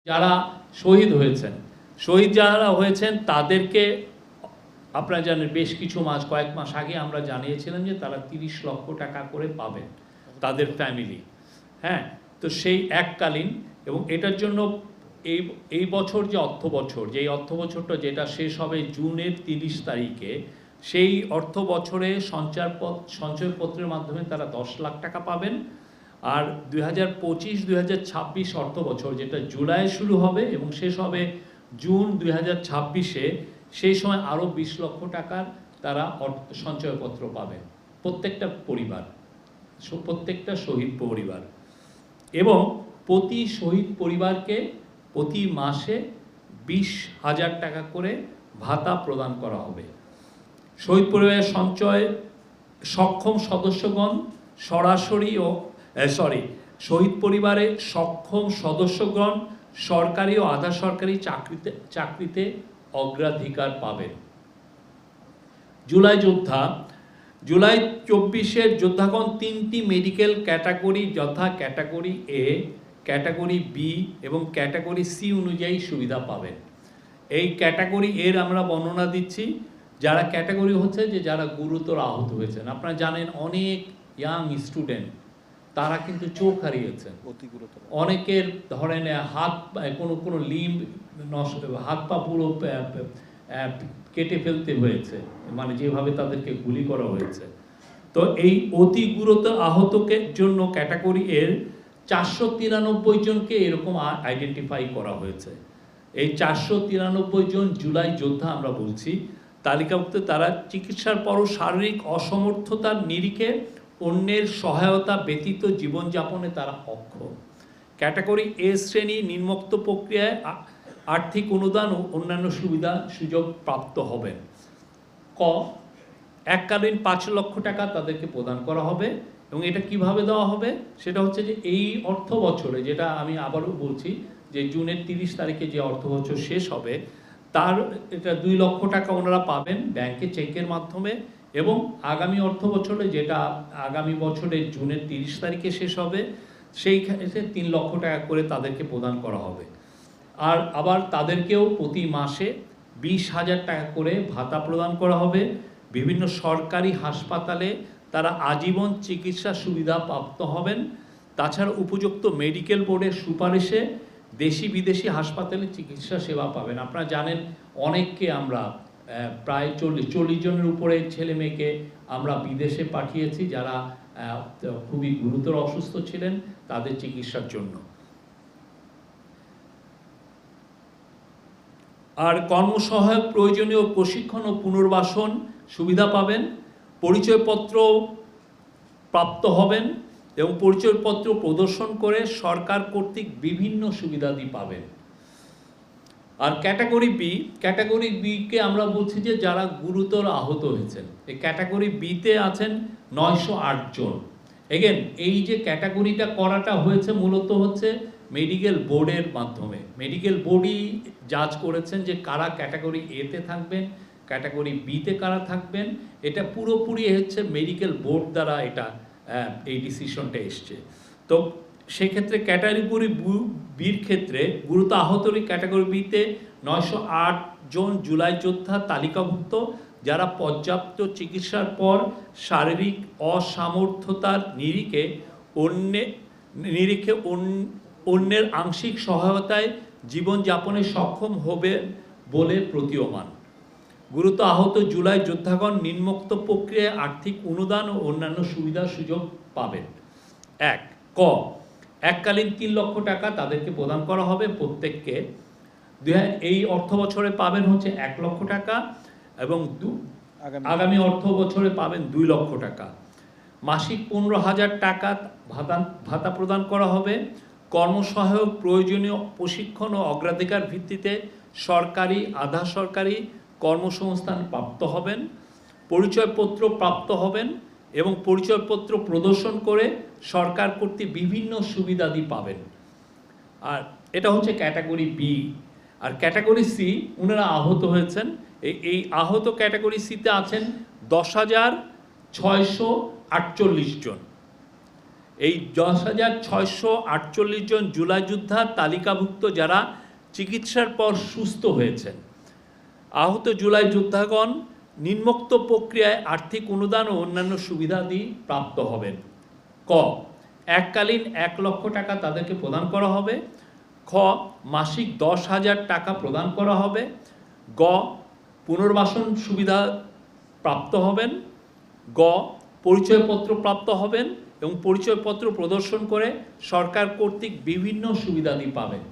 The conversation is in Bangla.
যারা শহীদ হয়েছেন, শহীদ যারা হয়েছেন তাদেরকে আপনারা জানেন বেশ কিছু কয়েক মাস আগে আমরা জানিয়েছিলাম যে তারা 30 লক্ষ টাকা করে পাবেন তাদের ফ্যামিলি। হ্যাঁ, তো সেই এককালীন এবং এটার জন্য এই বছর যে অর্থ বছরটা যেটা শেষ হবে জুনের 30 তারিখে, সেই অর্থ বছরে সঞ্চয়পত্রের মাধ্যমে তারা 10 লাখ টাকা পাবেন। আর 2025-2026 অর্থ বছর যেটা জুলাই শুরু হবে এবং শেষ হবে জুন 2026-এ, সেই সময় আরও 20 লক্ষ টাকার তারা সঞ্চয়পত্র পাবেন প্রত্যেকটা শহীদ পরিবার। এবং প্রতি শহীদ পরিবারকে প্রতি মাসে 20,000 টাকা করে ভাতা প্রদান করা হবে। শহীদ পরিবারের সঞ্চয় সক্ষম সদস্যগণ শহীদ পরিবারের সক্ষম সদস্যগণ সরকারি ও আধা সরকারি চাকরিতে অগ্রাধিকার পাবেন। জুলাই 24-এর যোদ্ধাগণ 3টি মেডিকেল ক্যাটাগরি যথা ক্যাটাগরি এ, ক্যাটাগরি বি এবং ক্যাটাগরি সি অনুযায়ী সুবিধা পাবেন। এই ক্যাটাগরি এর আমরা বর্ণনা দিচ্ছি। যারা ক্যাটাগরি হচ্ছে যে যারা গুরুতর আহত হয়েছেন, আপনারা জানেন অনেক ইয়াং স্টুডেন্ট তারা কিন্তু চোখ হারিয়েছেন, অনেকের ধরেন কোনো লিম্ব নষ্ট, হাত পা পুরো কেটে ফেলতে হয়েছে, মানে যেভাবে তাদেরকে গুলি করা হয়েছে। তো এই অতি গুরুতর আহতকে জন্য ক্যাটাগরি এর 493 জনকে এরকম আইডেন্টিফাই করা হয়েছে। এই 493 জন জুলাই যোদ্ধা আমরা বলছি তালিকাভুক্ত। তারা চিকিৎসার পরও শারীরিক অসমর্থতার নিরিখে অন্যের সহায়তা ব্যতীত জীবনযাপনে তারা অক্ষম। ক্যাটাগরি এ শ্রেণী নিম্নোক্ত প্রক্রিয়ায় আর্থিক অনুদান ও অন্যান্য সুযোগ প্রাপ্ত হবেন। ক, এককালীন 5 লক্ষ টাকা তাদেরকে প্রদান করা হবে। এবং এটা কিভাবে দেওয়া হবে সেটা হচ্ছে যে এই অর্থ বছরে, যেটা আমি আবারও বলছি যে জুনের 30 তারিখে যে অর্থ বছর শেষ হবে তার এটা 2 লক্ষ টাকা ওনারা পাবেন ব্যাংকে চেকের মাধ্যমে। এবং আগামী অর্থ বছরে, যেটা আগামী বছরের জুনের 30 তারিখে শেষ হবে, সেইখানে 3 লক্ষ টাকা করে তাদেরকে প্রদান করা হবে। আর আবার তাদেরকেও প্রতি মাসে 20,000 টাকা করে ভাতা প্রদান করা হবে। বিভিন্ন সরকারি হাসপাতালে তারা আজীবন চিকিৎসা সুবিধা প্রাপ্ত হবেন। তাছাড়া উপযুক্ত মেডিকেল বোর্ডের সুপারিশে দেশি বিদেশি হাসপাতালে চিকিৎসা সেবা পাবেন। আপনারা জানেন অনেককে আমরা প্রায় 40 জনের উপরে ছেলে মেয়েকে আমরা বিদেশে পাঠিয়েছি যারা খুবই গুরুতর অসুস্থ ছিলেন তাদের চিকিৎসার জন্য। আর কর্মসহায়ক প্রয়োজনীয় প্রশিক্ষণ ও পুনর্বাসন সুবিধা পাবেন। পরিচয়পত্র প্রাপ্ত হবেন এবং পরিচয়পত্র প্রদর্শন করে সরকার কর্তৃক বিভিন্ন সুবিধাদি পাবেন। আর ক্যাটাগরি বিকে আমরা বলছি যে যারা গুরুতর আহত হয়েছেন। এই ক্যাটাগরি বিতে আছেন 908 জন। এগেন এই যে ক্যাটাগরিটা করাটা হয়েছে মূলত হচ্ছে মেডিকেল বোর্ডের মাধ্যমে। মেডিকেল বোর্ডই জাজ করেছেন যে কারা ক্যাটাগরি এতে থাকবেন, ক্যাটাগরি বিতে কারা থাকবেন। এটা পুরোপুরি হচ্ছে মেডিকেল বোর্ড দ্বারা এটা এই ডিসিশনটা এসছে। তো সেক্ষেত্রে ক্যাটাগরি বির ক্ষেত্রে গুরুতর আহতরই ক্যাটাগরি বিতে 908 জন জুলাই যোদ্ধা তালিকাভুক্ত, যারা পর্যাপ্ত চিকিৎসার পর শারীরিক অসামর্থ্যতার নিরিখে অন্যের আংশিক সহায়তায় জীবনযাপনে সক্ষম হবে বলে প্রতীয়মান। গুরুতর আহত জুলাই যোদ্ধাগণ নিম্নোক্ত প্রক্রিয়ায় আর্থিক অনুদান ও অন্যান্য সুযোগ পাবেন। ক, এককালীন 3 লক্ষ টাকা তাদেরকে প্রদান করা হবে প্রত্যেককে। এই অর্থ বছরে পাবেন হচ্ছে 1 লক্ষ টাকা এবং আগামী অর্থ বছরে পাবেন 2 লক্ষ টাকা। মাসিক 15,000 টাকা ভাতা প্রদান করা হবে। কর্মসহায়ক প্রয়োজনীয় প্রশিক্ষণ ও অগ্রাধিকার ভিত্তিতে সরকারি আধা সরকারি কর্মসংস্থান প্রাপ্ত হবেন। পরিচয়পত্র প্রাপ্ত হবেন এবং পরিচয়পত্র প্রদর্শন করে সরকার কর্তৃক বিভিন্ন সুবিধাদি পাবেন। আর এটা হচ্ছে ক্যাটাগরি বি। আর ক্যাটাগরি সি, ওনারা আহত হয়েছেন। এই আহত ক্যাটাগরি সিতে আছেন 10,648 জন। এই 10,648 জন জুলাই যোদ্ধার তালিকাভুক্ত যারা চিকিৎসার পর সুস্থ হয়েছেন। আহত জুলাই যোদ্ধাগণ নিম্নোক্ত প্রক্রিয়ায় আর্থিক অনুদান ও অন্যান্য সুবিধাদি প্রাপ্ত হবেন। ক, এককালীন 1 লক্ষ টাকা তাদেরকে প্রদান করা হবে। খ, মাসিক 10,000 টাকা প্রদান করা হবে। গ, পুনর্বাসন সুবিধা প্রাপ্ত হবেন। গ, পরিচয়পত্র প্রাপ্ত হবেন এবং পরিচয়পত্র প্রদর্শন করে সরকার কর্তৃক বিভিন্ন সুবিধাদি পাবেন।